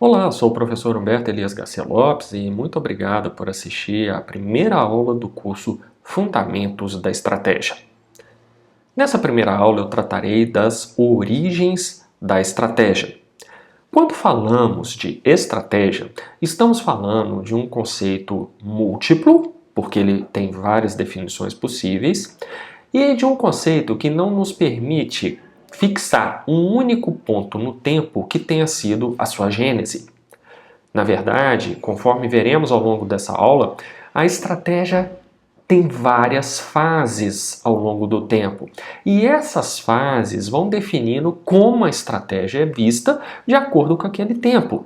Olá, sou o professor Humberto Elias Garcia Lopes e muito obrigado por assistir à primeira aula do curso Fundamentos da Estratégia. Nessa primeira aula eu tratarei das origens da estratégia. Quando falamos de estratégia, estamos falando de um conceito múltiplo, porque ele tem várias definições possíveis, e de um conceito que não nos permite fixar um único ponto no tempo que tenha sido a sua gênese. Na verdade, conforme veremos ao longo dessa aula, a estratégia tem várias fases ao longo do tempo. E essas fases vão definindo como a estratégia é vista de acordo com aquele tempo.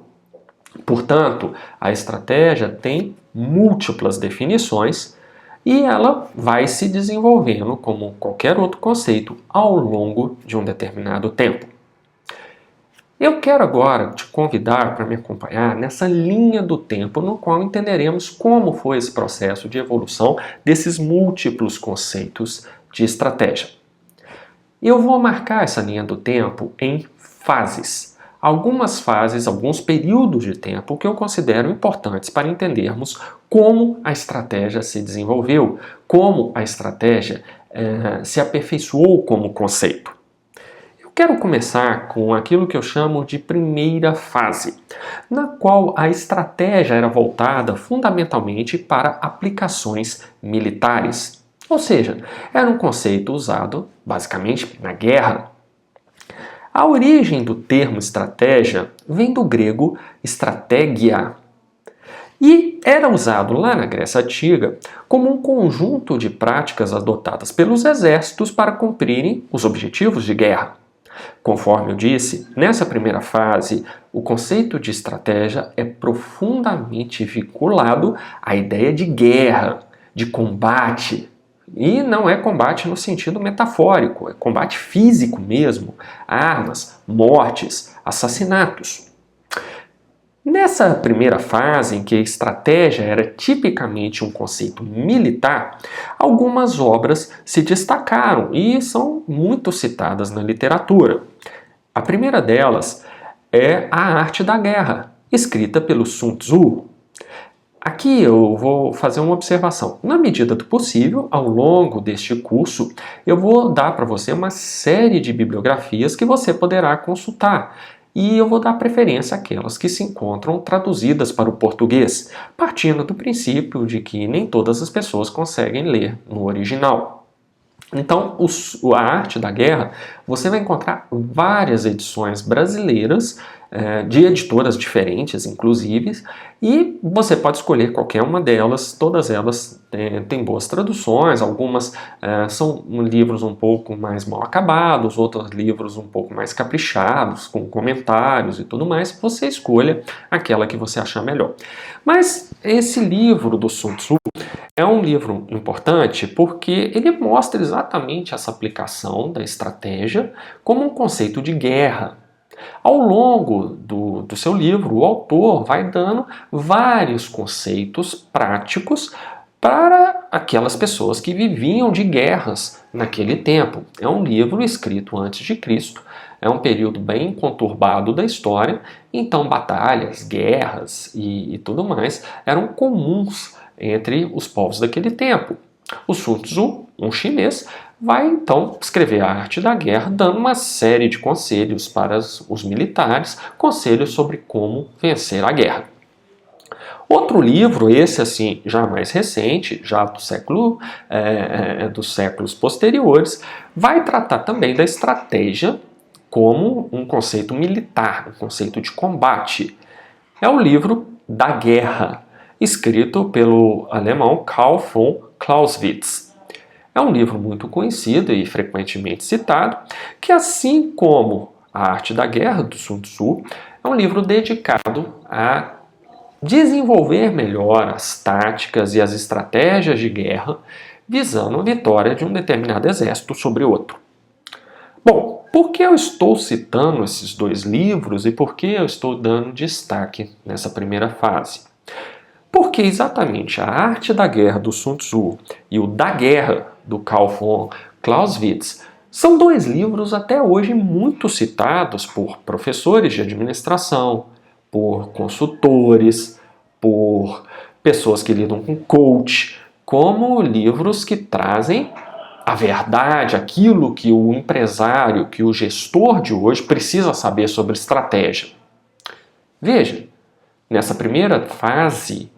Portanto, a estratégia tem múltiplas definições e ela vai se desenvolvendo como qualquer outro conceito ao longo de um determinado tempo. Eu quero agora te convidar para me acompanhar nessa linha do tempo no qual entenderemos como foi esse processo de evolução desses múltiplos conceitos de estratégia. Eu vou marcar essa linha do tempo em fases. Algumas fases, alguns períodos de tempo que eu considero importantes para entendermos como a estratégia se desenvolveu, como a estratégia se aperfeiçoou como conceito. Quero começar com aquilo que eu chamo de primeira fase, na qual a estratégia era voltada fundamentalmente para aplicações militares. Ou seja, era um conceito usado basicamente na guerra. A origem do termo estratégia vem do grego strategia e era usado lá na Grécia Antiga como um conjunto de práticas adotadas pelos exércitos para cumprirem os objetivos de guerra. Conforme eu disse, nessa primeira fase, o conceito de estratégia é profundamente vinculado à ideia de guerra, de combate. E não é combate no sentido metafórico, é combate físico mesmo, armas, mortes, assassinatos. Nessa primeira fase, em que a estratégia era tipicamente um conceito militar, algumas obras se destacaram e são muito citadas na literatura. A primeira delas é A Arte da Guerra, escrita pelo Sun Tzu. Aqui eu vou fazer uma observação. Na medida do possível, ao longo deste curso, eu vou dar para você uma série de bibliografias que você poderá consultar. E eu vou dar preferência àquelas que se encontram traduzidas para o português, partindo do princípio de que nem todas as pessoas conseguem ler no original. Então, A Arte da Guerra, você vai encontrar várias edições brasileiras, de editoras diferentes, inclusive, e você pode escolher qualquer uma delas, todas elas têm boas traduções, algumas são livros um pouco mais mal acabados, outros livros um pouco mais caprichados, com comentários e tudo mais, você escolha aquela que você achar melhor. Mas esse livro do Sun Tzu é um livro importante porque ele mostra exatamente essa aplicação da estratégia como um conceito de guerra. Ao longo do seu livro, o autor vai dando vários conceitos práticos para aquelas pessoas que viviam de guerras naquele tempo. É um livro escrito antes de Cristo, é um período bem conturbado da história, então batalhas, guerras e tudo mais eram comuns entre os povos daquele tempo. O Sun Tzu, um chinês, vai então escrever A Arte da Guerra, dando uma série de conselhos para os militares, conselhos sobre como vencer a guerra. Outro livro, esse assim já mais recente, já dos séculos posteriores, vai tratar também da estratégia como um conceito militar, um conceito de combate. É o livro Da Guerra, escrito pelo alemão Karl von Clausewitz. É um livro muito conhecido e frequentemente citado, que assim como A Arte da Guerra, do Sun Tzu, é um livro dedicado a desenvolver melhor as táticas e as estratégias de guerra, visando a vitória de um determinado exército sobre outro. Bom, por que eu estou citando esses dois livros e por que eu estou dando destaque nessa primeira fase? Porque exatamente A Arte da Guerra, do Sun Tzu, e o Da Guerra, do Karl von Clausewitz, são dois livros até hoje muito citados por professores de administração, por consultores, por pessoas que lidam com coach, como livros que trazem a verdade, aquilo que o empresário, que o gestor de hoje precisa saber sobre estratégia. Veja, nessa primeira fase,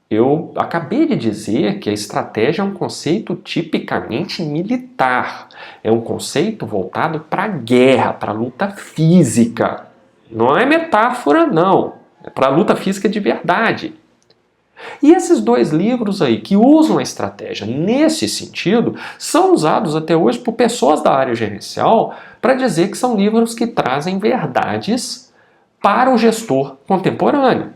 eu acabei de dizer que a estratégia é um conceito tipicamente militar. É um conceito voltado para a guerra, para a luta física. Não é metáfora, não. É para a luta física de verdade. E esses dois livros aí, que usam a estratégia nesse sentido, são usados até hoje por pessoas da área gerencial para dizer que são livros que trazem verdades para o gestor contemporâneo.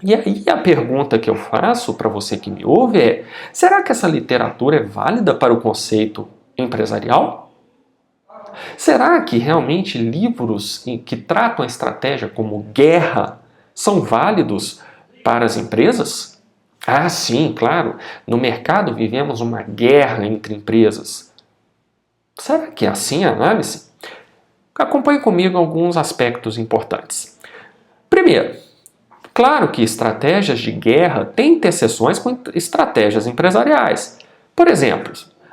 E aí a pergunta que eu faço para você que me ouve é: será que essa literatura é válida para o conceito empresarial? Será que realmente livros que tratam a estratégia como guerra são válidos para as empresas? Ah, sim, claro. No mercado vivemos uma guerra entre empresas. Será que é assim a análise? Acompanhe comigo alguns aspectos importantes. Primeiro, claro que estratégias de guerra têm interseções com estratégias empresariais. Por exemplo,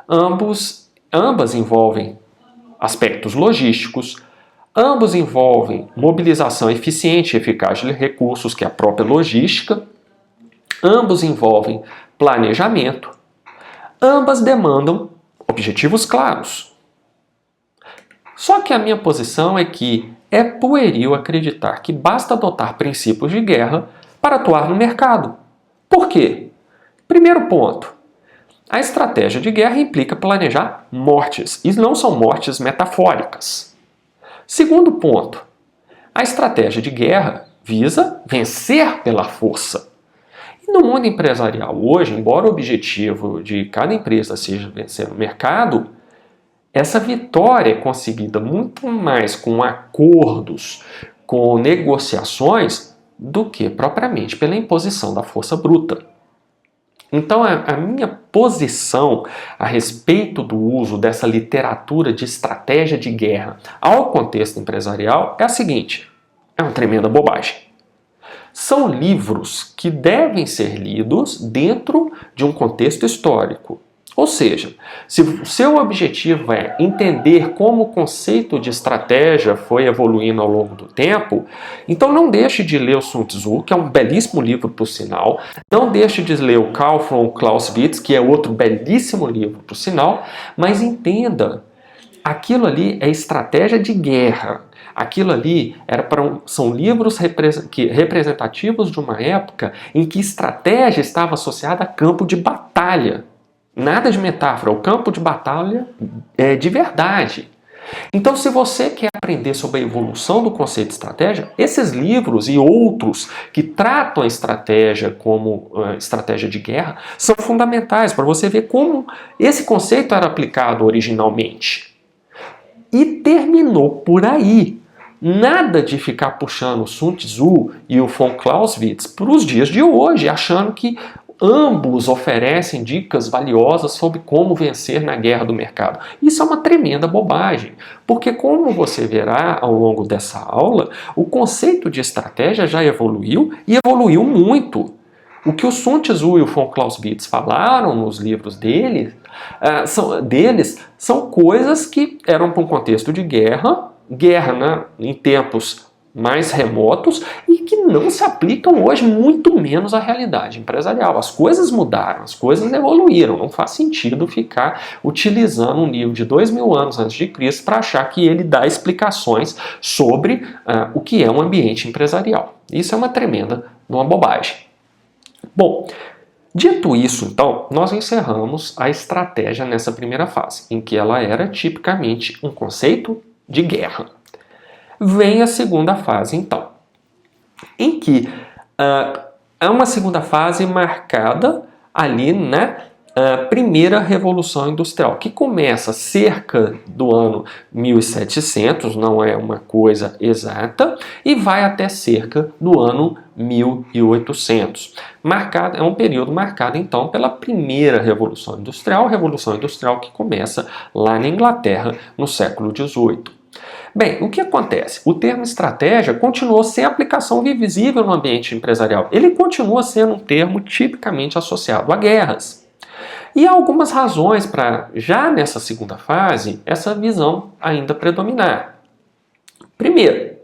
ambas envolvem aspectos logísticos, ambos envolvem mobilização eficiente e eficaz de recursos, que é a própria logística, ambos envolvem planejamento, ambas demandam objetivos claros. Só que a minha posição é que é pueril acreditar que basta adotar princípios de guerra para atuar no mercado. Por quê? Primeiro ponto. A estratégia de guerra implica planejar mortes, e não são mortes metafóricas. Segundo ponto. A estratégia de guerra visa vencer pela força. E no mundo empresarial hoje, embora o objetivo de cada empresa seja vencer no mercado, essa vitória é conseguida muito mais com acordos, com negociações, do que propriamente pela imposição da força bruta. Então, a minha posição a respeito do uso dessa literatura de estratégia de guerra ao contexto empresarial é a seguinte: é uma tremenda bobagem. São livros que devem ser lidos dentro de um contexto histórico. Ou seja, se o seu objetivo é entender como o conceito de estratégia foi evoluindo ao longo do tempo, então não deixe de ler o Sun Tzu, que é um belíssimo livro por sinal, não deixe de ler o Karl von Clausewitz, que é outro belíssimo livro por sinal, mas entenda, aquilo ali é estratégia de guerra. Aquilo ali são livros representativos de uma época em que estratégia estava associada a campo de batalha. Nada de metáfora, o campo de batalha é de verdade. Então, se você quer aprender sobre a evolução do conceito de estratégia, esses livros e outros que tratam a estratégia como estratégia de guerra são fundamentais para você ver como esse conceito era aplicado originalmente. E terminou por aí. Nada de ficar puxando o Sun Tzu e o von Clausewitz para os dias de hoje, achando que ambos oferecem dicas valiosas sobre como vencer na guerra do mercado. Isso é uma tremenda bobagem, porque como você verá ao longo dessa aula, o conceito de estratégia já evoluiu e evoluiu muito. O que o Sun Tzu e o von Clausewitz falaram nos livros deles são coisas que eram para um contexto de guerra, né, em tempos mais remotos e que não se aplicam hoje, muito menos à realidade empresarial. As coisas mudaram, as coisas evoluíram. Não faz sentido ficar utilizando um livro de 2000 anos antes de Cristo para achar que ele dá explicações sobre o que é um ambiente empresarial. Isso é uma tremenda bobagem. Bom, dito isso, então, nós encerramos a estratégia nessa primeira fase, em que ela era tipicamente um conceito de guerra. Vem a segunda fase, então, em que é uma segunda fase marcada ali na primeira Revolução Industrial, que começa cerca do ano 1700, não é uma coisa exata, e vai até cerca do ano 1800. É um período marcado, então, pela primeira Revolução Industrial que começa lá na Inglaterra no século XVIII. Bem, o que acontece? O termo estratégia continuou sem aplicação visível no ambiente empresarial. Ele continua sendo um termo tipicamente associado a guerras. E há algumas razões para, já nessa segunda fase, essa visão ainda predominar. Primeiro,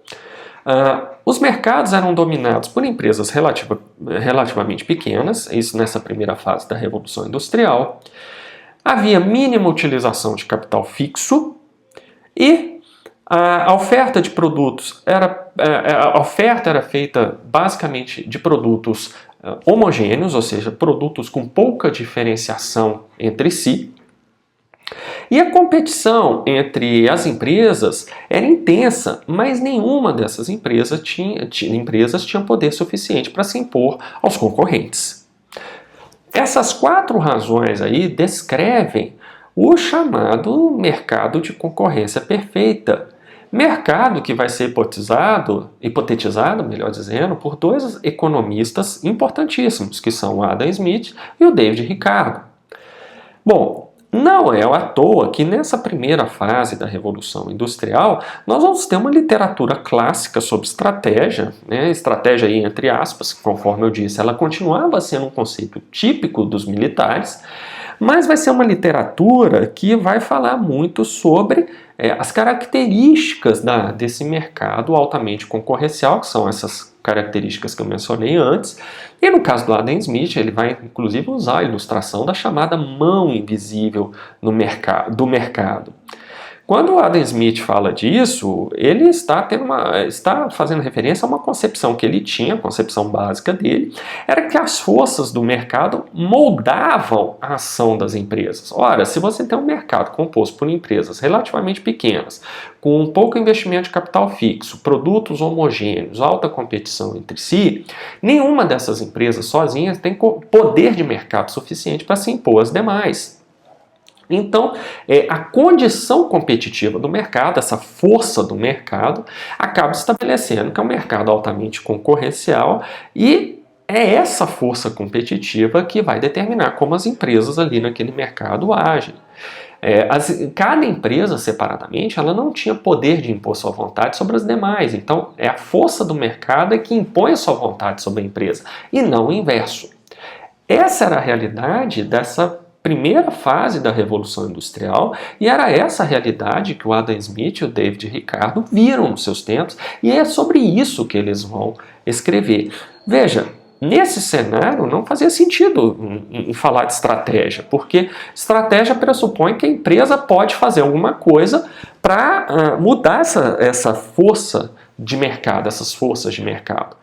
os mercados eram dominados por empresas relativamente pequenas, isso nessa primeira fase da Revolução Industrial. Havia mínima utilização de capital fixo e a oferta de produtos era feita basicamente de produtos homogêneos, ou seja, produtos com pouca diferenciação entre si. E a competição entre as empresas era intensa, mas nenhuma dessas empresas tinha poder suficiente para se impor aos concorrentes. Essas 4 razões aí descrevem o chamado mercado de concorrência perfeita. Mercado que vai ser hipotetizado, melhor dizendo, por 2 economistas importantíssimos, que são o Adam Smith e o David Ricardo. Bom, não é à toa que nessa primeira fase da Revolução Industrial nós vamos ter uma literatura clássica sobre estratégia, né? Estratégia aí entre aspas, conforme eu disse, ela continuava sendo um conceito típico dos militares, mas vai ser uma literatura que vai falar muito sobre as características desse mercado altamente concorrencial, que são essas características que eu mencionei antes. E no caso do Adam Smith, ele vai inclusive usar a ilustração da chamada mão invisível do mercado. Quando o Adam Smith fala disso, ele está fazendo referência a uma concepção que ele tinha, a concepção básica dele, era que as forças do mercado moldavam a ação das empresas. Ora, se você tem um mercado composto por empresas relativamente pequenas, com pouco investimento de capital fixo, produtos homogêneos, alta competição entre si, nenhuma dessas empresas sozinhas tem poder de mercado suficiente para se impor às demais. Então, a condição competitiva do mercado, essa força do mercado, acaba estabelecendo que é um mercado altamente concorrencial e é essa força competitiva que vai determinar como as empresas ali naquele mercado agem. Cada empresa separadamente ela não tinha poder de impor sua vontade sobre as demais, então é a força do mercado que impõe a sua vontade sobre a empresa e não o inverso. Essa era a realidade dessa primeira fase da Revolução Industrial e era essa a realidade que o Adam Smith e o David Ricardo viram nos seus tempos e é sobre isso que eles vão escrever. Veja, nesse cenário não fazia sentido em falar de estratégia, porque estratégia pressupõe que a empresa pode fazer alguma coisa para mudar essa força de mercado, essas forças de mercado.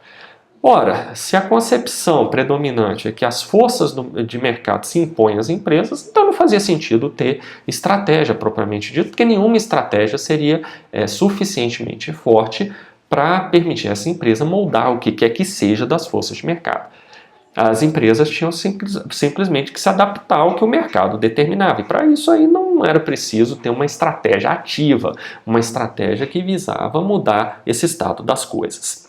Ora, se a concepção predominante é que as forças de mercado se impõem às empresas, então não fazia sentido ter estratégia propriamente dito, porque nenhuma estratégia seria suficientemente forte para permitir a essa empresa moldar o que quer que seja das forças de mercado. As empresas tinham simplesmente que se adaptar ao que o mercado determinava, e para isso aí não era preciso ter uma estratégia ativa, uma estratégia que visava mudar esse estado das coisas.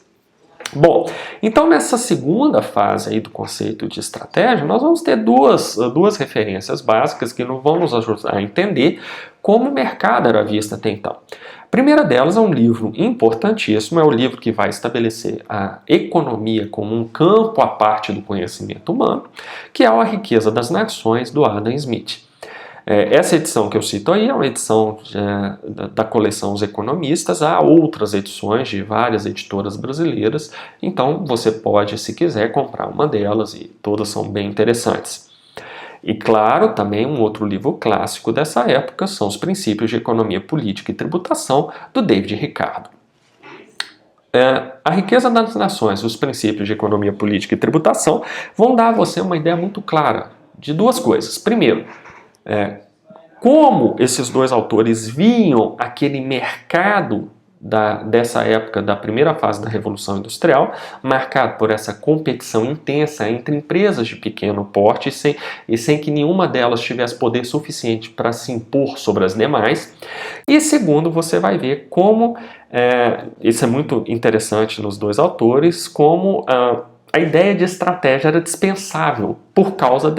Bom, então nessa segunda fase aí do conceito de estratégia, nós vamos ter duas referências básicas que vão nos ajudar a entender como o mercado era visto até então. A primeira delas é um livro importantíssimo, é o livro que vai estabelecer a economia como um campo à parte do conhecimento humano, que é A Riqueza das Nações, do Adam Smith. Essa edição que eu cito aí é uma edição da coleção Os Economistas, há outras edições de várias editoras brasileiras, então você pode, se quiser, comprar uma delas e todas são bem interessantes. E claro, também um outro livro clássico dessa época são Os Princípios de Economia Política e Tributação, do David Ricardo. A Riqueza das Nações, Os Princípios de Economia Política e Tributação vão dar a você uma ideia muito clara de duas coisas. Primeiro, como esses dois autores viam aquele mercado dessa época, da primeira fase da Revolução Industrial, marcado por essa competição intensa entre empresas de pequeno porte e sem que nenhuma delas tivesse poder suficiente para se impor sobre as demais. E segundo, você vai ver como, isso é muito interessante nos dois autores, como a ideia de estratégia era dispensável por causa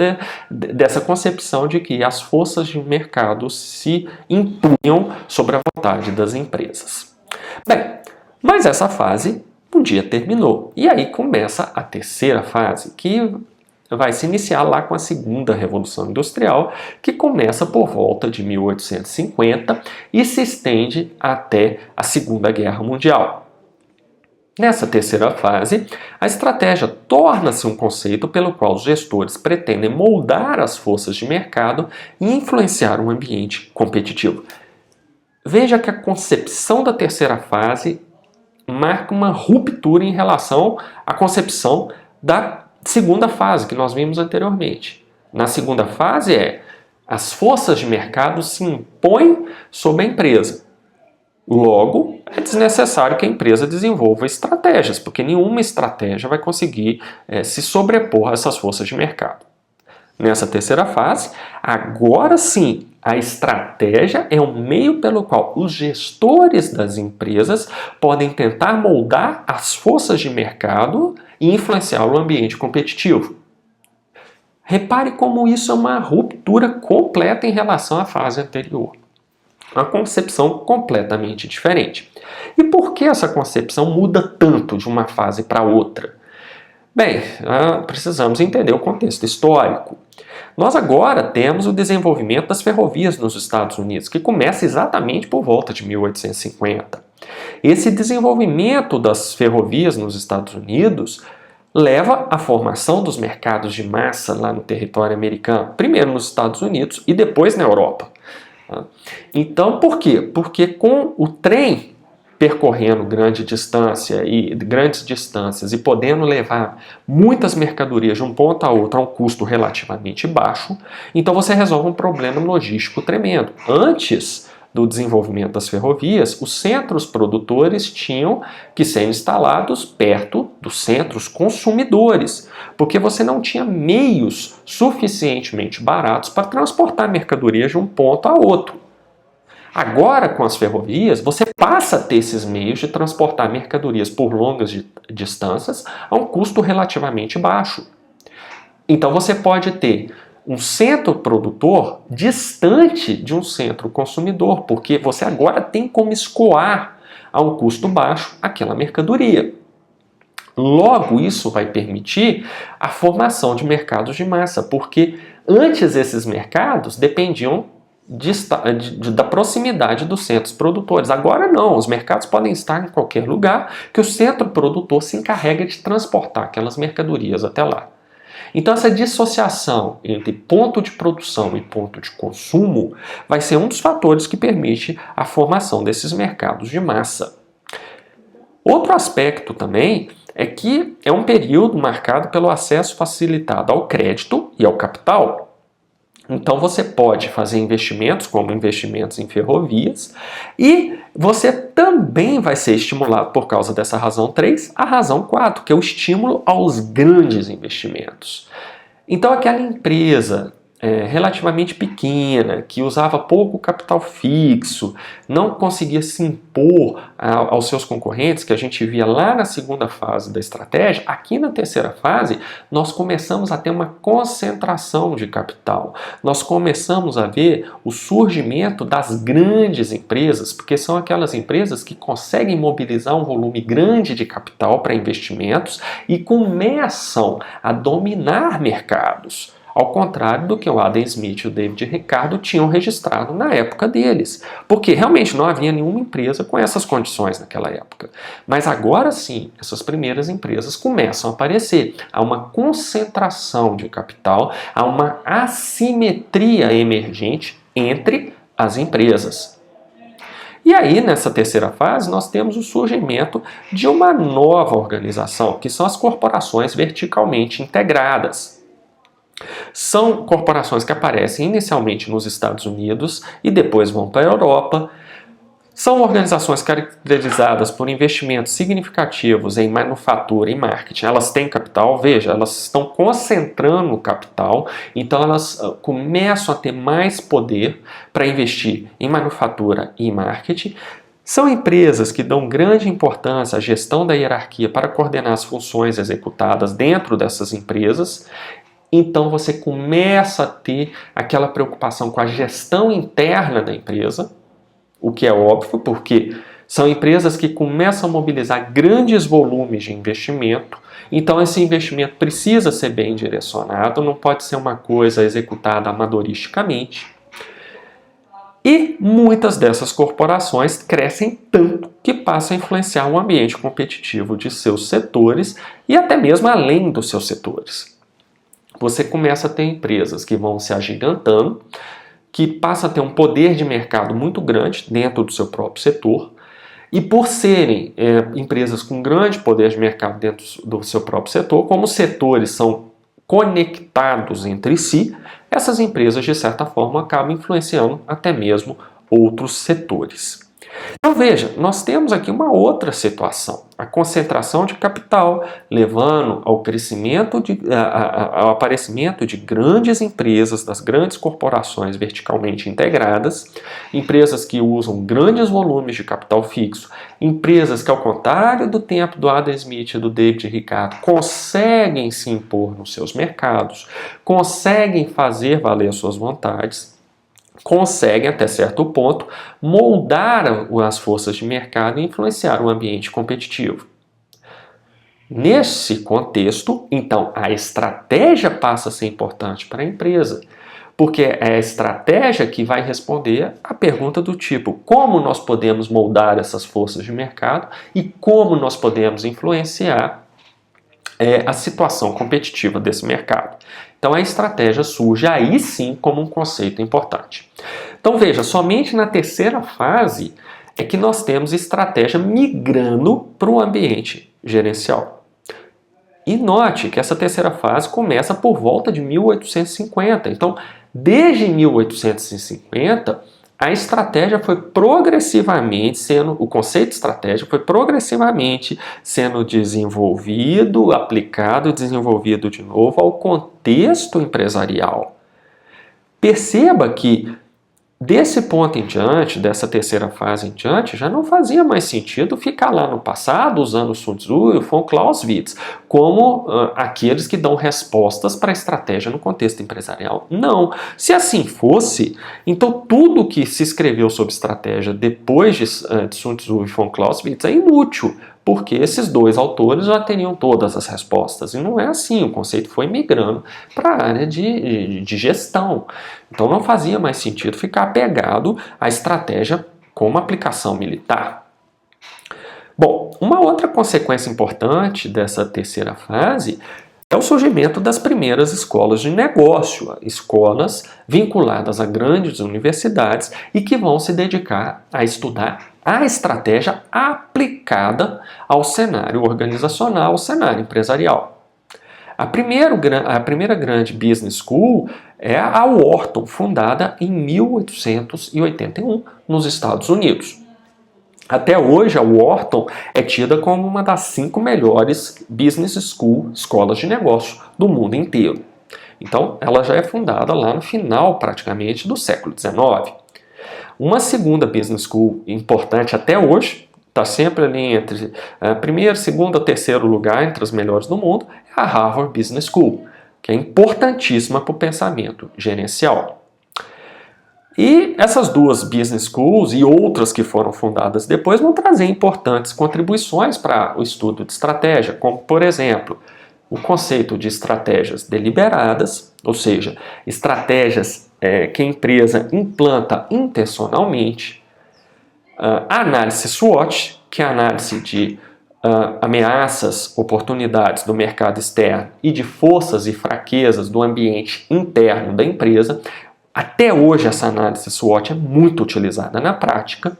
dessa concepção de que as forças de mercado se impunham sobre a vontade das empresas. Bem, mas essa fase um dia terminou. E aí começa a terceira fase, que vai se iniciar lá com a segunda Revolução Industrial, que começa por volta de 1850 e se estende até a Segunda Guerra Mundial. Nessa terceira fase, a estratégia torna-se um conceito pelo qual os gestores pretendem moldar as forças de mercado e influenciar um ambiente competitivo. Veja que a concepção da terceira fase marca uma ruptura em relação à concepção da segunda fase que nós vimos anteriormente. Na segunda fase as forças de mercado se impõem sobre a empresa. Logo, é desnecessário que a empresa desenvolva estratégias, porque nenhuma estratégia vai conseguir se sobrepor a essas forças de mercado. Nessa terceira fase, agora sim, a estratégia é um meio pelo qual os gestores das empresas podem tentar moldar as forças de mercado e influenciar o ambiente competitivo. Repare como isso é uma ruptura completa em relação à fase anterior. Uma concepção completamente diferente. E por que essa concepção muda tanto de uma fase para outra? Bem, precisamos entender o contexto histórico. Nós agora temos o desenvolvimento das ferrovias nos Estados Unidos, que começa exatamente por volta de 1850. Esse desenvolvimento das ferrovias nos Estados Unidos leva à formação dos mercados de massa lá no território americano, primeiro nos Estados Unidos e depois na Europa. Então, por quê? Porque com o trem percorrendo grandes distâncias e podendo levar muitas mercadorias de um ponto a outro a um custo relativamente baixo, então você resolve um problema logístico tremendo. Antes do desenvolvimento das ferrovias, os centros produtores tinham que ser instalados perto dos centros consumidores, porque você não tinha meios suficientemente baratos para transportar mercadorias de um ponto a outro. Agora, com as ferrovias, você passa a ter esses meios de transportar mercadorias por longas distâncias a um custo relativamente baixo. Então você pode ter um centro produtor distante de um centro consumidor, porque você agora tem como escoar a um custo baixo aquela mercadoria. Logo, isso vai permitir a formação de mercados de massa, porque antes esses mercados dependiam da proximidade dos centros produtores. Agora não, os mercados podem estar em qualquer lugar que o centro produtor se encarrega de transportar aquelas mercadorias até lá. Então essa dissociação entre ponto de produção e ponto de consumo vai ser um dos fatores que permite a formação desses mercados de massa. Outro aspecto também é que é um período marcado pelo acesso facilitado ao crédito e ao capital. Então você pode fazer investimentos, como investimentos em ferrovias, e você também vai ser estimulado por causa dessa razão 3, a razão 4, que é o estímulo aos grandes investimentos. Então aquela empresa relativamente pequena, que usava pouco capital fixo, não conseguia se impor aos seus concorrentes, que a gente via lá na segunda fase da estratégia, aqui na terceira fase nós começamos a ter uma concentração de capital. Nós começamos a ver o surgimento das grandes empresas, porque são aquelas empresas que conseguem mobilizar um volume grande de capital para investimentos e começam a dominar mercados. Ao contrário do que o Adam Smith e o David Ricardo tinham registrado na época deles. Porque realmente não havia nenhuma empresa com essas condições naquela época. Mas agora sim, essas primeiras empresas começam a aparecer. Há uma concentração de capital, há uma assimetria emergente entre as empresas. E aí, nessa terceira fase, nós temos o surgimento de uma nova organização, que são as corporações verticalmente integradas. São corporações que aparecem inicialmente nos Estados Unidos e depois vão para a Europa. São organizações caracterizadas por investimentos significativos em manufatura e marketing. Elas têm capital, veja, elas estão concentrando o capital, então elas começam a ter mais poder para investir em manufatura e marketing. São empresas que dão grande importância à gestão da hierarquia para coordenar as funções executadas dentro dessas empresas. Então você começa a ter aquela preocupação com a gestão interna da empresa, o que é óbvio, porque são empresas que começam a mobilizar grandes volumes de investimento. Então esse investimento precisa ser bem direcionado, não pode ser uma coisa executada amadoristicamente. E muitas dessas corporações crescem tanto que passam a influenciar o ambiente competitivo de seus setores e até mesmo além dos seus setores. Você começa a ter empresas que vão se agigantando, que passam a ter um poder de mercado muito grande dentro do seu próprio setor, e por serem empresas com grande poder de mercado dentro do seu próprio setor, como os setores são conectados entre si, essas empresas, de certa forma, acabam influenciando até mesmo outros setores. Então veja, nós temos aqui uma outra situação, a concentração de capital levando ao crescimento, ao aparecimento de grandes empresas, das grandes corporações verticalmente integradas, empresas que usam grandes volumes de capital fixo, empresas que, ao contrário do tempo do Adam Smith e do David Ricardo, conseguem se impor nos seus mercados, conseguem fazer valer as suas vontades, conseguem, até certo ponto, moldar as forças de mercado e influenciar o ambiente competitivo. Nesse contexto, então, a estratégia passa a ser importante para a empresa, porque é a estratégia que vai responder à pergunta do tipo: como nós podemos moldar essas forças de mercado e como nós podemos influenciar a situação competitiva desse mercado. Então a estratégia surge aí sim como um conceito importante. Então veja, somente na terceira fase é que nós temos estratégia migrando para o ambiente gerencial. E note que essa terceira fase começa por volta de 1850. Então, desde 1850, a estratégia foi progressivamente o conceito de estratégia foi progressivamente sendo desenvolvido, aplicado e desenvolvido de novo ao contexto empresarial. Perceba que desse ponto em diante, dessa terceira fase em diante, já não fazia mais sentido ficar lá no passado usando o Sun Tzu e o von Clausewitz como aqueles que dão respostas para a estratégia no contexto empresarial. Não. Se assim fosse, então tudo que se escreveu sobre estratégia depois de Sun Tzu e von Clausewitz é inútil, porque esses dois autores já teriam todas as respostas. E não é assim, o conceito foi migrando para a área de gestão. Então não fazia mais sentido ficar apegado à estratégia como aplicação militar. Bom, uma outra consequência importante dessa terceira fase é o surgimento das primeiras escolas de negócio, escolas vinculadas a grandes universidades e que vão se dedicar a estudar a estratégia aplicada ao cenário organizacional, ao cenário empresarial. A primeira grande business school é a Wharton, fundada em 1881 nos Estados Unidos. Até hoje, a Wharton é tida como uma das 5 melhores business school, escolas de negócio do mundo inteiro. Então, ela já é fundada lá no final, praticamente, do século XIX. Uma segunda business school importante até hoje, está sempre ali entre primeiro, segundo, terceiro lugar entre as melhores do mundo, é a Harvard Business School, que é importantíssima para o pensamento gerencial. E essas duas business schools e outras que foram fundadas depois vão trazer importantes contribuições para o estudo de estratégia, como, por exemplo, o conceito de estratégias deliberadas, ou seja, estratégias que a empresa implanta intencionalmente, a análise SWOT, que é a análise de ameaças, oportunidades do mercado externo e de forças e fraquezas do ambiente interno da empresa. Até hoje essa análise SWOT é muito utilizada na prática.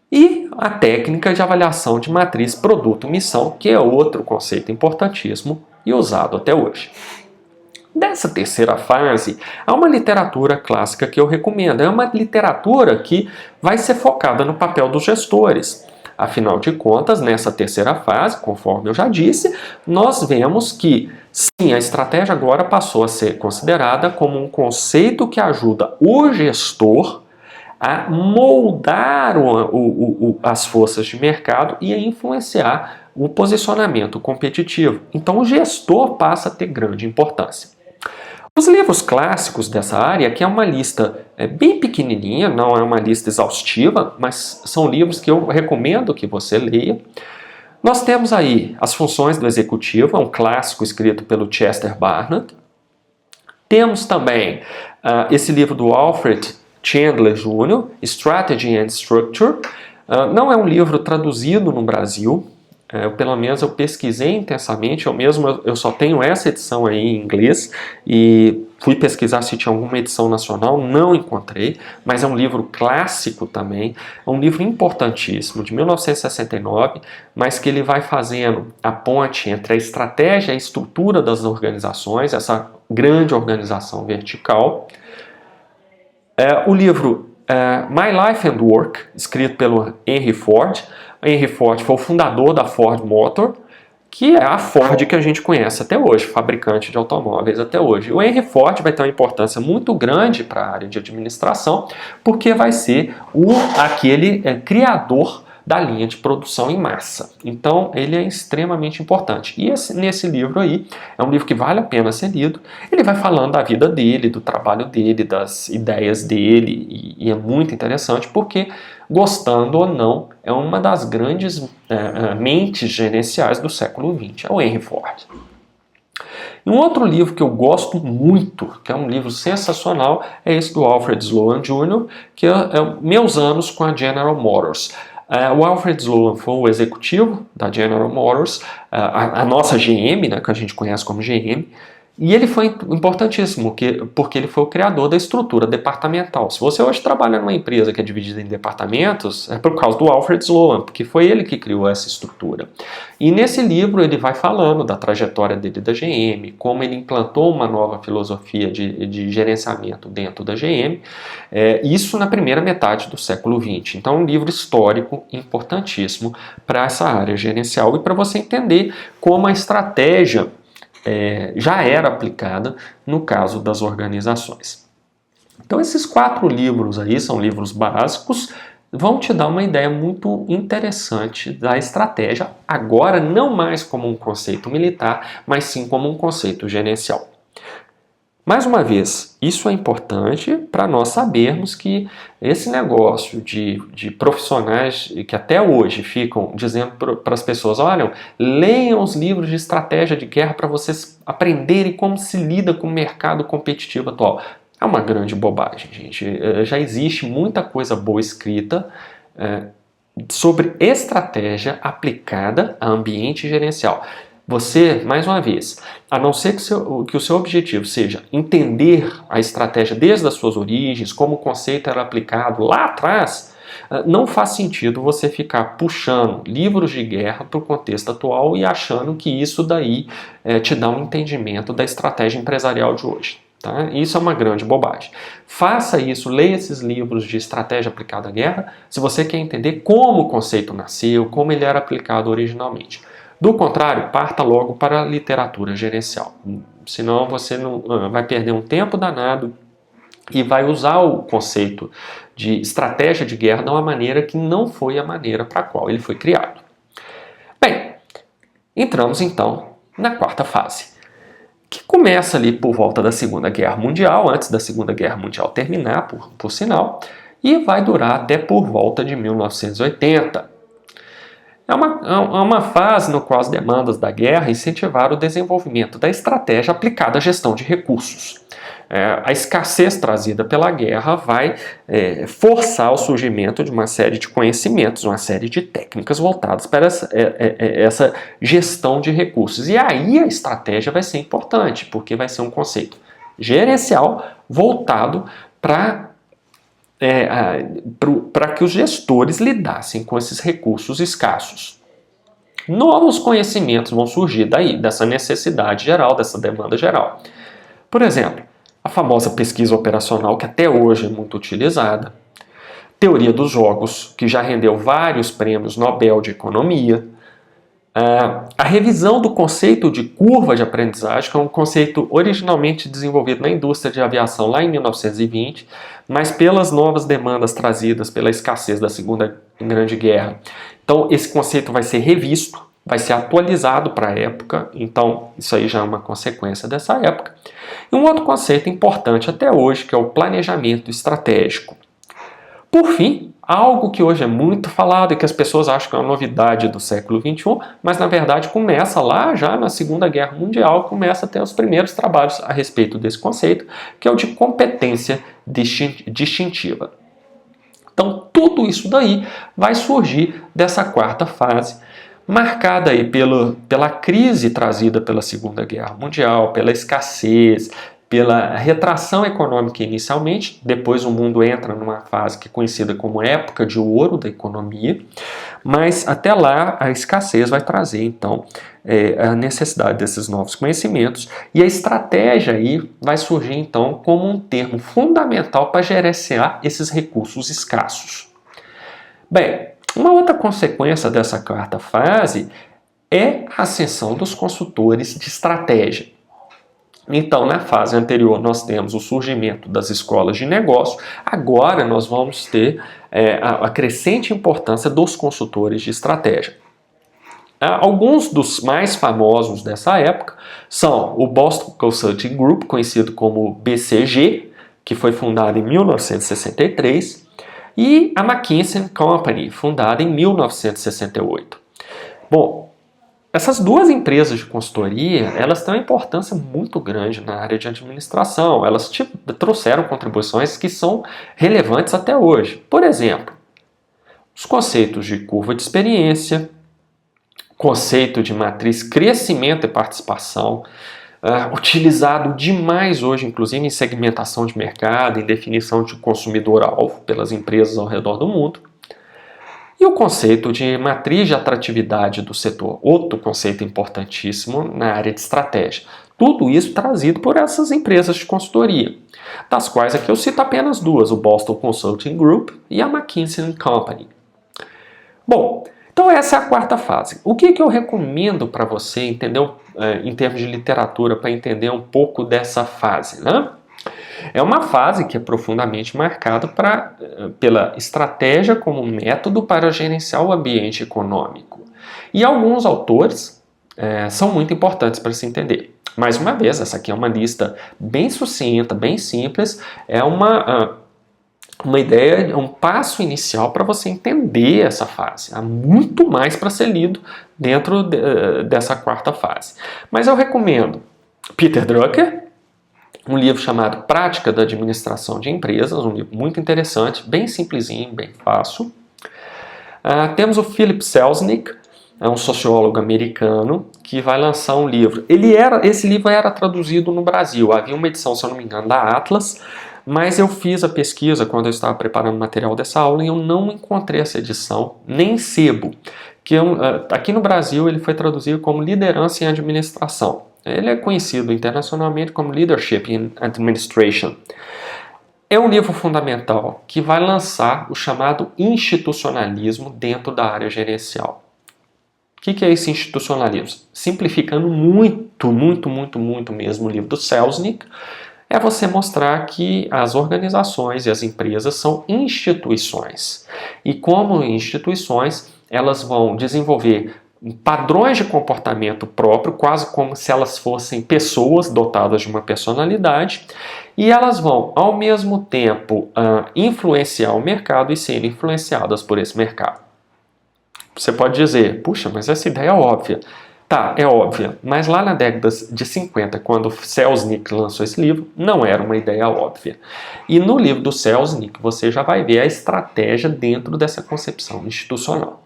E a técnica de avaliação de matriz produto-missão, que é outro conceito importantíssimo e usado até hoje. Dessa terceira fase, há uma literatura clássica que eu recomendo. É uma literatura que vai ser focada no papel dos gestores. Afinal de contas, nessa terceira fase, conforme eu já disse, nós vemos que, sim, a estratégia agora passou a ser considerada como um conceito que ajuda o gestor a moldar as forças de mercado e a influenciar o posicionamento competitivo. Então o gestor passa a ter grande importância. Os livros clássicos dessa área, que é uma lista bem pequenininha, não é uma lista exaustiva, mas são livros que eu recomendo que você leia. Nós temos aí As Funções do Executivo, é um clássico escrito pelo Chester Barnett. Temos também esse livro do Alfred Chandler Jr., Strategy and Structure. Não é um livro traduzido no Brasil, pelo menos eu pesquisei intensamente, eu só tenho essa edição aí em inglês e fui pesquisar se tinha alguma edição nacional, não encontrei, mas é um livro clássico também, é um livro importantíssimo, de 1969, mas que ele vai fazendo a ponte entre a estratégia e a estrutura das organizações, essa grande organização vertical. O livro My Life and Work, escrito pelo Henry Ford. Henry Ford foi o fundador da Ford Motor, que é a Ford que a gente conhece até hoje, fabricante de automóveis até hoje. O Henry Ford vai ter uma importância muito grande para a área de administração, porque vai ser aquele criador da linha de produção em massa. Então, ele é extremamente importante. E nesse livro aí, é um livro que vale a pena ser lido. Ele vai falando da vida dele, do trabalho dele, das ideias dele, e é muito interessante porque, gostando ou não, é uma das grandes mentes gerenciais do século XX, é o Henry Ford. E um outro livro que eu gosto muito, que é um livro sensacional, é esse do Alfred Sloan Jr., que é Meus Anos com a General Motors. O Alfred Sloan foi o executivo da General Motors, a nossa GM, né, que a gente conhece como GM, e ele foi importantíssimo, porque ele foi o criador da estrutura departamental. Se você hoje trabalha numa empresa que é dividida em departamentos, é por causa do Alfred Sloan, porque foi ele que criou essa estrutura. E nesse livro ele vai falando da trajetória dele da GM, como ele implantou uma nova filosofia de gerenciamento dentro da GM, isso na primeira metade do século XX. Então é um livro histórico importantíssimo para essa área gerencial e para você entender como a estratégia já era aplicada no caso das organizações. Então esses 4 livros aí são livros básicos, vão te dar uma ideia muito interessante da estratégia, agora não mais como um conceito militar, mas sim como um conceito gerencial. Mais uma vez, isso é importante para nós sabermos que esse negócio de profissionais que até hoje ficam dizendo para as pessoas, olha, leiam os livros de estratégia de guerra para vocês aprenderem como se lida com o mercado competitivo atual. É uma grande bobagem, gente. Já existe muita coisa boa escrita sobre estratégia aplicada a ambiente gerencial. Você, mais uma vez, a não ser que o seu objetivo seja entender a estratégia desde as suas origens, como o conceito era aplicado lá atrás, não faz sentido você ficar puxando livros de guerra para o contexto atual e achando que isso daí te dá um entendimento da estratégia empresarial de hoje. Tá? Isso é uma grande bobagem. Faça isso, leia esses livros de estratégia aplicada à guerra, se você quer entender como o conceito nasceu, como ele era aplicado originalmente. Do contrário, parta logo para a literatura gerencial. Senão você não vai perder um tempo danado e vai usar o conceito de estratégia de guerra de uma maneira que não foi a maneira para a qual ele foi criado. Bem, entramos então na 4ª fase, que começa ali por volta da Segunda Guerra Mundial, antes da Segunda Guerra Mundial terminar, por sinal, e vai durar até por volta de 1980. É uma fase no qual as demandas da guerra incentivaram o desenvolvimento da estratégia aplicada à gestão de recursos. A escassez trazida pela guerra vai forçar o surgimento de uma série de conhecimentos, uma série de técnicas voltadas para essa gestão de recursos. E aí a estratégia vai ser importante, porque vai ser um conceito gerencial voltado para que os gestores lidassem com esses recursos escassos. Novos conhecimentos vão surgir daí, dessa necessidade geral, dessa demanda geral. Por exemplo, a famosa pesquisa operacional, que até hoje é muito utilizada, teoria dos jogos, que já rendeu vários prêmios Nobel de Economia, A revisão do conceito de curva de aprendizagem, que é um conceito originalmente desenvolvido na indústria de aviação lá em 1920, mas pelas novas demandas trazidas pela escassez da Segunda Grande Guerra. Então, esse conceito vai ser revisto, vai ser atualizado para a época, então isso aí já é uma consequência dessa época. E um outro conceito importante até hoje, que é o planejamento estratégico. Por fim, algo que hoje é muito falado e que as pessoas acham que é uma novidade do século XXI, mas na verdade começa lá já na Segunda Guerra Mundial, começa a ter os primeiros trabalhos a respeito desse conceito, que é o de competência distintiva. Então tudo isso daí vai surgir dessa quarta fase, marcada aí pela crise trazida pela Segunda Guerra Mundial, pela escassez, pela retração econômica inicialmente, depois o mundo entra numa fase que é conhecida como época de ouro da economia, mas até lá a escassez vai trazer então a necessidade desses novos conhecimentos e a estratégia aí vai surgir então como um termo fundamental para gerenciar esses recursos escassos. Bem, uma outra consequência dessa quarta fase é a ascensão dos consultores de estratégia. Então, na fase anterior, nós temos o surgimento das escolas de negócio. Agora, nós vamos ter a crescente importância dos consultores de estratégia. Alguns dos mais famosos dessa época são o Boston Consulting Group, conhecido como BCG, que foi fundado em 1963, e a McKinsey & Company, fundada em 1968. Bom, essas duas empresas de consultoria, elas têm uma importância muito grande na área de administração. Elas trouxeram contribuições que são relevantes até hoje. Por exemplo, os conceitos de curva de experiência, conceito de matriz crescimento e participação, utilizado demais hoje, inclusive em segmentação de mercado, em definição de consumidor-alvo pelas empresas ao redor do mundo. E o conceito de matriz de atratividade do setor, outro conceito importantíssimo na área de estratégia. Tudo isso trazido por essas empresas de consultoria, das quais aqui eu cito apenas duas, o Boston Consulting Group e a McKinsey & Company. Bom, então essa é a quarta fase. O que eu recomendo para você entender, em termos de literatura, para entender um pouco dessa fase, né? É uma fase que é profundamente marcada pela estratégia como método para gerenciar o ambiente econômico. E alguns autores são muito importantes para se entender. Mais uma vez, essa aqui é uma lista bem sucinta, bem simples, é uma ideia, um passo inicial para você entender essa fase. Há muito mais para ser lido dentro dessa quarta fase. Mas eu recomendo Peter Drucker, um livro chamado Prática da Administração de Empresas, um livro muito interessante, bem simplesinho, bem fácil. Temos o Philip Selznick, é um sociólogo americano, que vai lançar um livro. Esse livro era traduzido no Brasil, havia uma edição, se eu não me engano, da Atlas, mas eu fiz a pesquisa quando eu estava preparando o material dessa aula e eu não encontrei essa edição, nem sebo, que aqui no Brasil ele foi traduzido como Liderança em Administração. Ele é conhecido internacionalmente como Leadership in Administration. É um livro fundamental que vai lançar o chamado institucionalismo dentro da área gerencial. O que é esse institucionalismo? Simplificando muito mesmo o livro do Selznick, é você mostrar que as organizações e as empresas são instituições. E como instituições, elas vão desenvolver padrões de comportamento próprio, quase como se elas fossem pessoas dotadas de uma personalidade, e elas vão, ao mesmo tempo, influenciar o mercado e serem influenciadas por esse mercado. Você pode dizer, puxa, mas essa ideia é óbvia. Tá, é óbvia, mas lá na década de 50, quando Selznick lançou esse livro, não era uma ideia óbvia. E no livro do Selznick, você já vai ver a estratégia dentro dessa concepção institucional.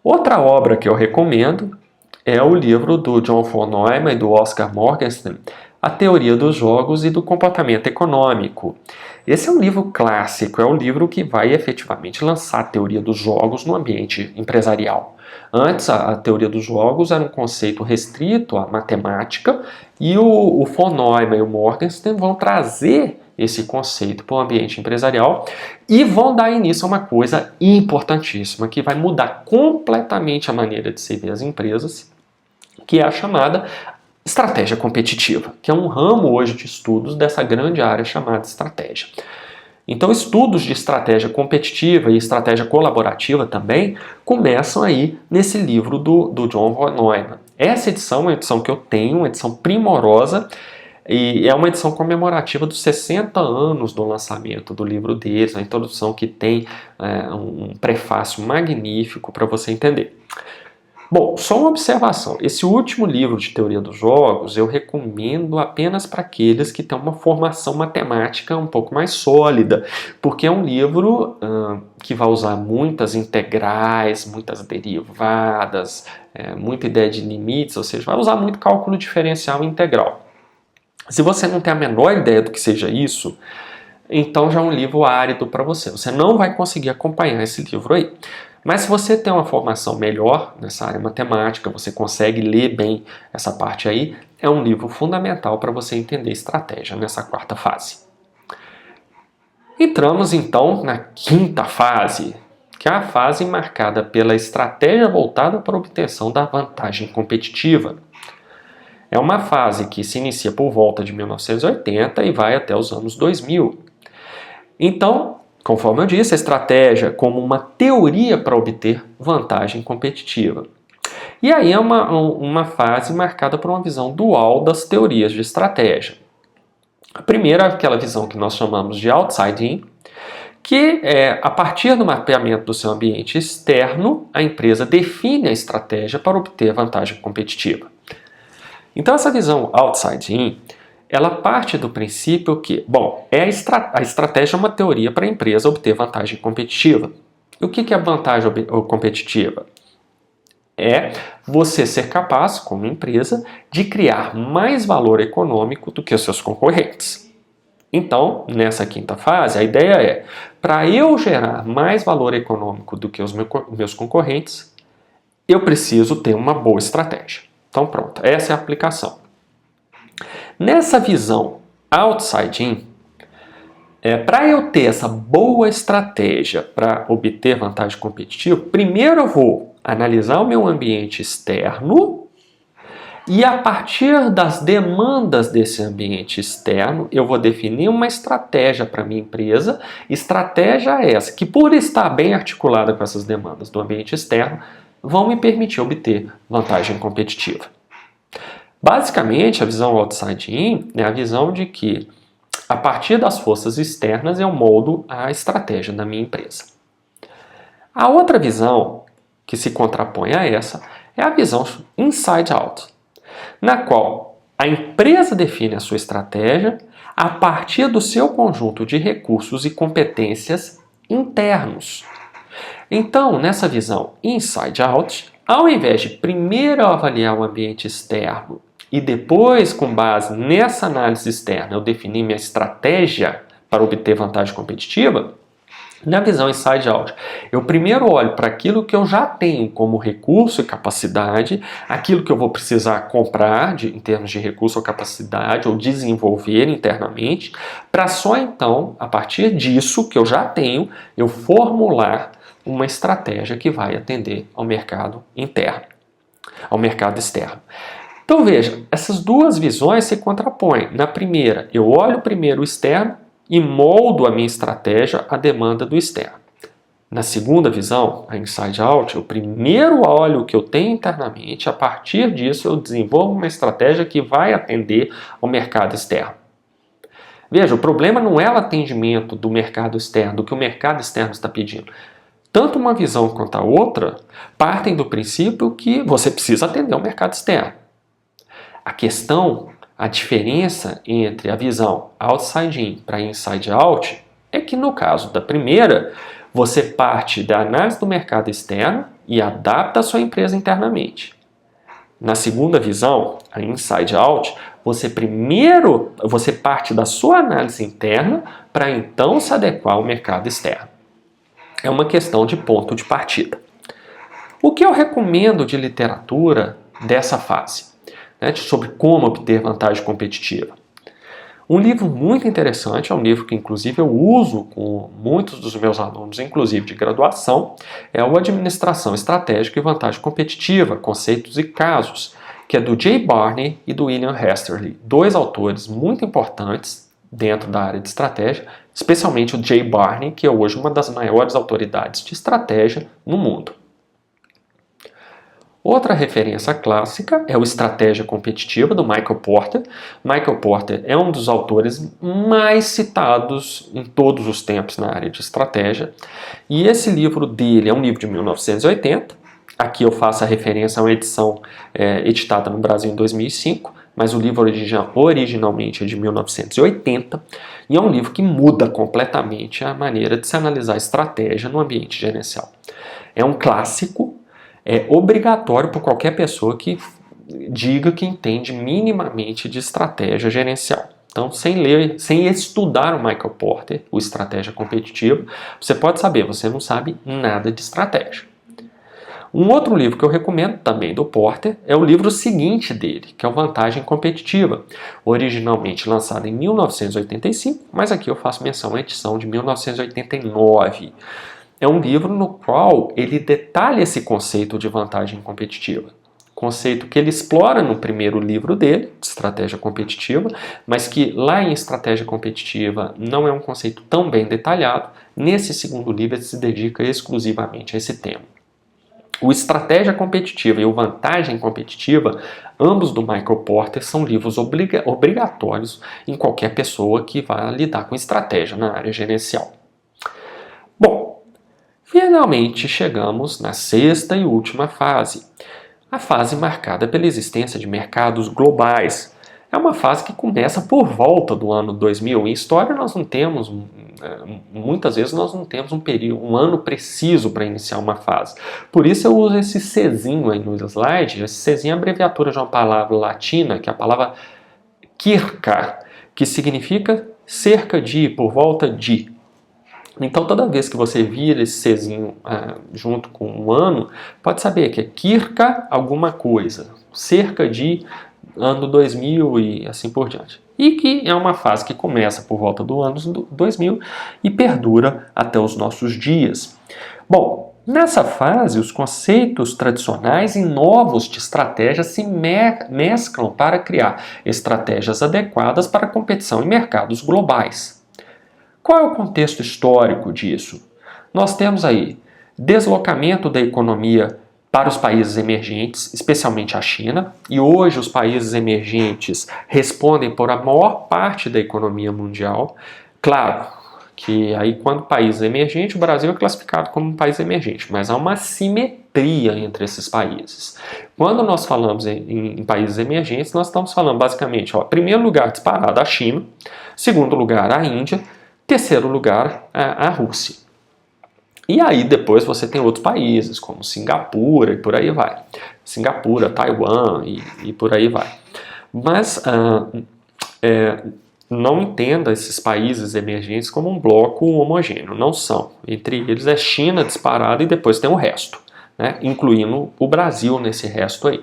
Outra obra que eu recomendo é o livro do John von Neumann e do Oscar Morgenstern, A Teoria dos Jogos e do Comportamento Econômico. Esse é um livro clássico, é um livro que vai efetivamente lançar a teoria dos jogos no ambiente empresarial. Antes, a teoria dos jogos era um conceito restrito à matemática e o von Neumann e o Morgenstern vão trazer esse conceito para o ambiente empresarial e vão dar início a uma coisa importantíssima que vai mudar completamente a maneira de se ver as empresas, que é a chamada estratégia competitiva, que é um ramo hoje de estudos dessa grande área chamada estratégia. Então, estudos de estratégia competitiva e estratégia colaborativa também começam aí nesse livro do John von Neumann. Essa edição é uma edição que eu tenho, uma edição primorosa, e é uma edição comemorativa dos 60 anos do lançamento do livro deles, uma introdução que tem um prefácio magnífico para você entender. Bom, só uma observação. Esse último livro de teoria dos jogos eu recomendo apenas para aqueles que têm uma formação matemática um pouco mais sólida, porque é um livro que vai usar muitas integrais, muitas derivadas, muita ideia de limites, ou seja, vai usar muito cálculo diferencial e integral. Se você não tem a menor ideia do que seja isso, então já é um livro árido para você. Você não vai conseguir acompanhar esse livro aí. Mas se você tem uma formação melhor nessa área matemática, você consegue ler bem essa parte aí, é um livro fundamental para você entender estratégia nessa quarta fase. Entramos então na quinta fase, que é a fase marcada pela estratégia voltada para a obtenção da vantagem competitiva. É uma fase que se inicia por volta de 1980 e vai até os anos 2000. Então, conforme eu disse, a estratégia como uma teoria para obter vantagem competitiva. E aí é uma fase marcada por uma visão dual das teorias de estratégia. A primeira é aquela visão que nós chamamos de outside in, que é a partir do mapeamento do seu ambiente externo, a empresa define a estratégia para obter vantagem competitiva. Então essa visão outside in, ela parte do princípio que, bom, a estratégia é uma teoria para a empresa obter vantagem competitiva. E o que é vantagem competitiva? É você ser capaz, como empresa, de criar mais valor econômico do que os seus concorrentes. Então, nessa quinta fase, a ideia é, para eu gerar mais valor econômico do que os meus concorrentes, eu preciso ter uma boa estratégia. Então pronto, essa é a aplicação. Nessa visão outside in, para eu ter essa boa estratégia para obter vantagem competitiva, primeiro eu vou analisar o meu ambiente externo e a partir das demandas desse ambiente externo, eu vou definir uma estratégia para a minha empresa. Estratégia essa que, por estar bem articulada com essas demandas do ambiente externo, vão me permitir obter vantagem competitiva. Basicamente, a visão outside in é a visão de que, a partir das forças externas, eu moldo a estratégia da minha empresa. A outra visão, que se contrapõe a essa, é a visão inside out, na qual a empresa define a sua estratégia a partir do seu conjunto de recursos e competências internos. Então, nessa visão inside out, ao invés de primeiro avaliar o ambiente externo e depois, com base nessa análise externa, eu definir minha estratégia para obter vantagem competitiva, na visão inside out, eu primeiro olho para aquilo que eu já tenho como recurso e capacidade, aquilo que eu vou precisar comprar em termos de recurso ou capacidade, ou desenvolver internamente, para só então, a partir disso que eu já tenho, eu formular uma estratégia que vai atender ao mercado interno, ao mercado externo. Então veja, essas duas visões se contrapõem. Na primeira, eu olho primeiro o externo e moldo a minha estratégia à demanda do externo. Na segunda visão, a inside out, eu primeiro olho o que eu tenho internamente, a partir disso eu desenvolvo uma estratégia que vai atender ao mercado externo. Veja, o problema não é o atendimento do mercado externo, do que o mercado externo está pedindo. Tanto uma visão quanto a outra partem do princípio que você precisa atender ao mercado externo. A questão, a diferença entre a visão outside in para inside out é que no caso da primeira, você parte da análise do mercado externo e adapta a sua empresa internamente. Na segunda visão, a inside out, você parte da sua análise interna para então se adequar ao mercado externo. É uma questão de ponto de partida. O que eu recomendo de literatura dessa fase? Sobre como obter vantagem competitiva. Um livro muito interessante, é um livro que inclusive eu uso com muitos dos meus alunos, inclusive de graduação, é o Administração Estratégica e Vantagem Competitiva, Conceitos e Casos, que é do Jay Barney e do William Hesterly, dois autores muito importantes dentro da área de estratégia, especialmente o Jay Barney, que é hoje uma das maiores autoridades de estratégia no mundo. Outra referência clássica é o Estratégia Competitiva, do Michael Porter. Michael Porter é um dos autores mais citados em todos os tempos na área de estratégia. E esse livro dele é um livro de 1980. Aqui eu faço a referência a uma edição editada no Brasil em 2005, mas o livro originalmente é de 1980. E é um livro que muda completamente a maneira de se analisar estratégia no ambiente gerencial. É um clássico. É obrigatório por qualquer pessoa que diga que entende minimamente de estratégia gerencial. Então, sem estudar o Michael Porter, o Estratégia Competitiva, você pode saber, você não sabe nada de estratégia. Um outro livro que eu recomendo também do Porter é o livro seguinte dele, que é o Vantagem Competitiva, originalmente lançado em 1985, mas aqui eu faço menção à edição de 1989. É um livro no qual ele detalha esse conceito de vantagem competitiva. Conceito que ele explora no primeiro livro dele, de estratégia competitiva, mas que lá em estratégia competitiva não é um conceito tão bem detalhado. Nesse segundo livro ele se dedica exclusivamente a esse tema. O Estratégia Competitiva e o Vantagem Competitiva, ambos do Michael Porter, são livros obrigatórios em qualquer pessoa que vá lidar com estratégia na área gerencial. Bom, finalmente chegamos na sexta e última fase, a fase marcada pela existência de mercados globais. É uma fase que começa por volta do ano 2000. Em história nós não temos, muitas vezes nós não temos um ano preciso para iniciar uma fase. Por isso eu uso esse Czinho aí no slide. Esse Czinho é a abreviatura de uma palavra latina, que é a palavra circa, que significa cerca de, por volta de. Então, toda vez que você vira esse Czinho junto com um ano, pode saber que é circa alguma coisa, cerca de ano 2000 e assim por diante. E que é uma fase que começa por volta do ano 2000 e perdura até os nossos dias. Bom, nessa fase, os conceitos tradicionais e novos de estratégia se mesclam para criar estratégias adequadas para a competição em mercados globais. Qual é o contexto histórico disso? Nós temos aí deslocamento da economia para os países emergentes, especialmente a China, e hoje os países emergentes respondem por a maior parte da economia mundial. Claro que aí quando país emergente, o Brasil é classificado como um país emergente, mas há uma assimetria entre esses países. Quando nós falamos em países emergentes, nós estamos falando basicamente, primeiro lugar disparado a China, segundo lugar a Índia, terceiro lugar, a Rússia. E aí depois você tem outros países, como Singapura e por aí vai. Singapura, Taiwan e por aí vai. Mas não entenda esses países emergentes como um bloco homogêneo. Não são. Entre eles é China disparada e depois tem o resto, né? Incluindo o Brasil nesse resto aí.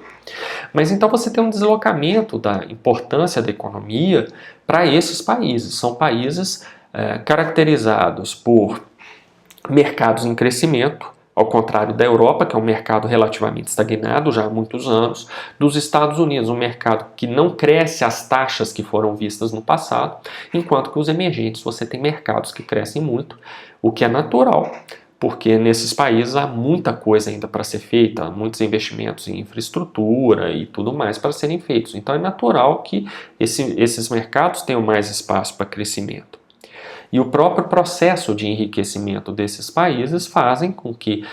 Mas então você tem um deslocamento da importância da economia para esses países. São países caracterizados por mercados em crescimento, ao contrário da Europa, que é um mercado relativamente estagnado já há muitos anos, dos Estados Unidos, um mercado que não cresce às taxas que foram vistas no passado, enquanto que os emergentes você tem mercados que crescem muito, o que é natural, porque nesses países há muita coisa ainda para ser feita, muitos investimentos em infraestrutura e tudo mais para serem feitos. Então é natural que esses mercados tenham mais espaço para crescimento. E o próprio processo de enriquecimento desses países fazem com que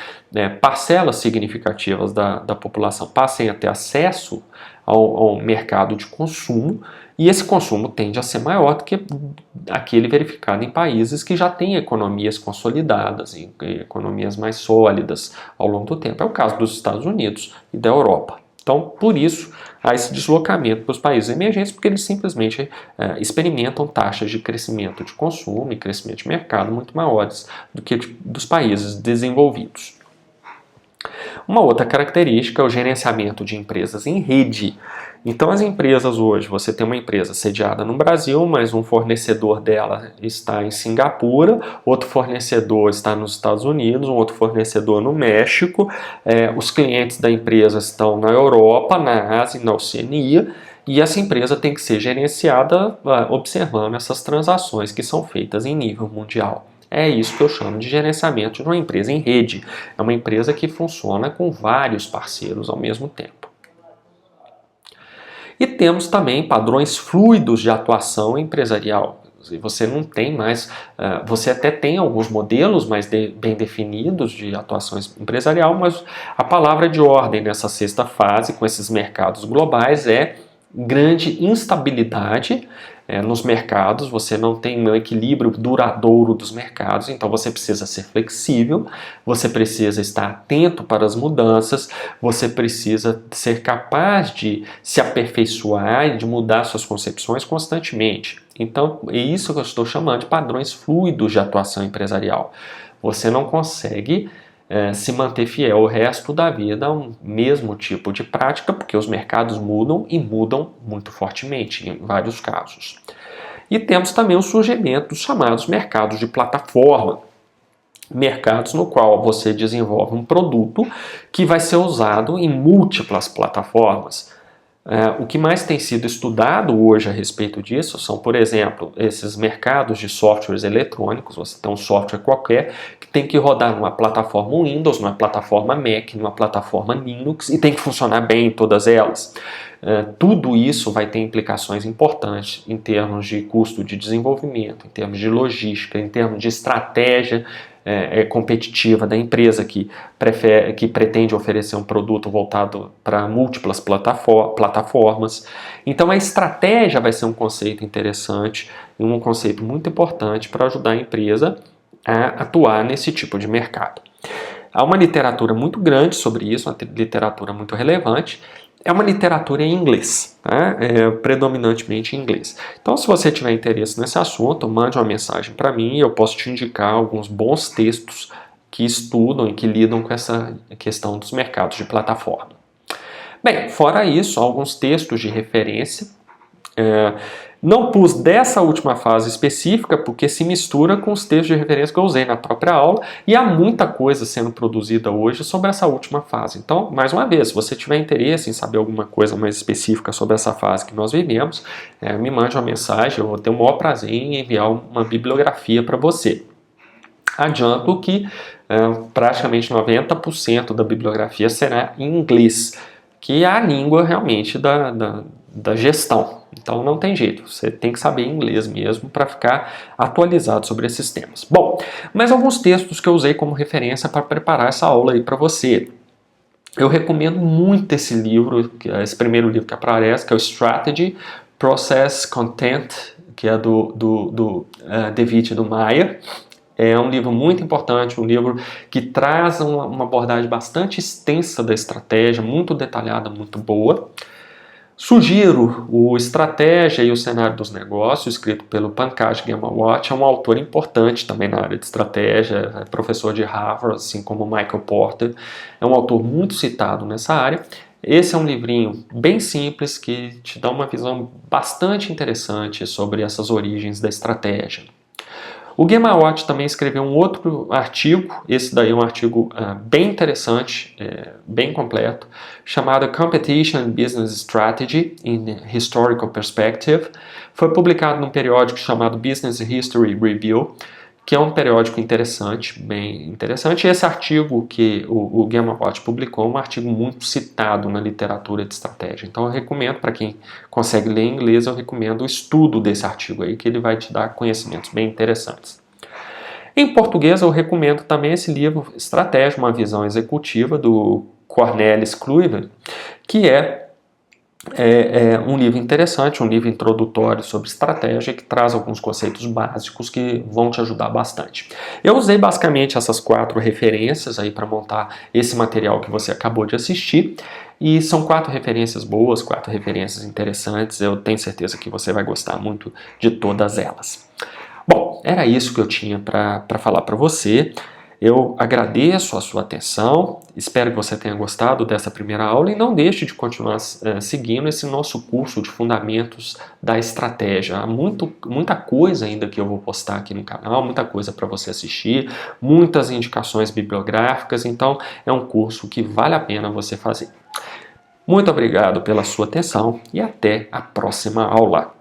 parcelas significativas da população passem a ter acesso ao mercado de consumo, e esse consumo tende a ser maior do que aquele verificado em países que já têm economias consolidadas, economias mais sólidas ao longo do tempo. É o caso dos Estados Unidos e da Europa. Então, por isso, há esse deslocamento para os países emergentes, porque eles simplesmente experimentam taxas de crescimento de consumo e crescimento de mercado muito maiores do que dos países desenvolvidos. Uma outra característica é o gerenciamento de empresas em rede. Então as empresas hoje, você tem uma empresa sediada no Brasil, mas um fornecedor dela está em Singapura, outro fornecedor está nos Estados Unidos, um outro fornecedor no México, os clientes da empresa estão na Europa, na Ásia e na Oceania, e essa empresa tem que ser gerenciada observando essas transações que são feitas em nível mundial. É isso que eu chamo de gerenciamento de uma empresa em rede. É uma empresa que funciona com vários parceiros ao mesmo tempo. E temos também padrões fluidos de atuação empresarial. Você não tem mais, você até tem alguns modelos mais bem definidos de atuação empresarial, mas a palavra de ordem nessa sexta fase, com esses mercados globais, é grande instabilidade nos mercados, você não tem um equilíbrio duradouro dos mercados, então você precisa ser flexível, você precisa estar atento para as mudanças, você precisa ser capaz de se aperfeiçoar e de mudar suas concepções constantemente. Então, é isso que eu estou chamando de padrões fluidos de atuação empresarial. Você não consegue se manter fiel o resto da vida a um mesmo tipo de prática, porque os mercados mudam e mudam muito fortemente em vários casos. E temos também o surgimento dos chamados mercados de plataforma, mercados no qual você desenvolve um produto que vai ser usado em múltiplas plataformas. O que mais tem sido estudado hoje a respeito disso são, por exemplo, esses mercados de softwares eletrônicos. Você tem um software qualquer que tem que rodar numa plataforma Windows, numa plataforma Mac, numa plataforma Linux e tem que funcionar bem em todas elas. Tudo isso vai ter implicações importantes em termos de custo de desenvolvimento, em termos de logística, em termos de estratégia competitiva da empresa que pretende oferecer um produto voltado para múltiplas plataformas. Então a estratégia vai ser um conceito interessante e um conceito muito importante para ajudar a empresa a atuar nesse tipo de mercado. Há uma literatura muito grande sobre isso, uma literatura muito relevante. É uma literatura em inglês, tá? Predominantemente em inglês. Então, se você tiver interesse nesse assunto, mande uma mensagem para mim e eu posso te indicar alguns bons textos que estudam e que lidam com essa questão dos mercados de plataforma. Bem, fora isso, alguns textos de referência. Não pus dessa última fase específica porque se mistura com os textos de referência que eu usei na própria aula e há muita coisa sendo produzida hoje sobre essa última fase. Então, mais uma vez, se você tiver interesse em saber alguma coisa mais específica sobre essa fase que nós vivemos, me mande uma mensagem, eu vou ter o maior prazer em enviar uma bibliografia para você. Adianto que praticamente 90% da bibliografia será em inglês, que é a língua realmente da gestão. Então não tem jeito, você tem que saber inglês mesmo para ficar atualizado sobre esses temas. Bom, mas alguns textos que eu usei como referência para preparar essa aula aí para você. Eu recomendo muito esse livro, esse primeiro livro que aparece, que é o Strategy, Process, Content, que é do David e do Meyer. É um livro muito importante, um livro que traz uma abordagem bastante extensa da estratégia, muito detalhada, muito boa. Sugiro o Estratégia e o Cenário dos Negócios, escrito pelo Pankaj Ghemawat, é um autor importante também na área de estratégia, é professor de Harvard, assim como Michael Porter, é um autor muito citado nessa área. Esse é um livrinho bem simples que te dá uma visão bastante interessante sobre essas origens da estratégia. O Ghemawat também escreveu um outro artigo, esse daí é um artigo bem interessante, bem completo, chamado Competition and Business Strategy in Historical Perspective. Foi publicado num periódico chamado Business History Review, que é um periódico interessante, bem interessante. E esse artigo que o Ghemawat publicou é um artigo muito citado na literatura de estratégia. Então eu recomendo, para quem consegue ler em inglês, eu recomendo o estudo desse artigo aí, que ele vai te dar conhecimentos bem interessantes. Em português eu recomendo também esse livro, Estratégia, uma visão executiva, do Cornelis Kluivert, que é um livro interessante, um livro introdutório sobre estratégia que traz alguns conceitos básicos que vão te ajudar bastante. Eu usei basicamente essas 4 referências aí para montar esse material que você acabou de assistir e são 4 referências boas, 4 referências interessantes, eu tenho certeza que você vai gostar muito de todas elas. Bom, era isso que eu tinha para falar para você. Eu agradeço a sua atenção, espero que você tenha gostado dessa primeira aula e não deixe de continuar seguindo esse nosso curso de Fundamentos da Estratégia. Há muita coisa ainda que eu vou postar aqui no canal, muita coisa para você assistir, muitas indicações bibliográficas, então é um curso que vale a pena você fazer. Muito obrigado pela sua atenção e até a próxima aula.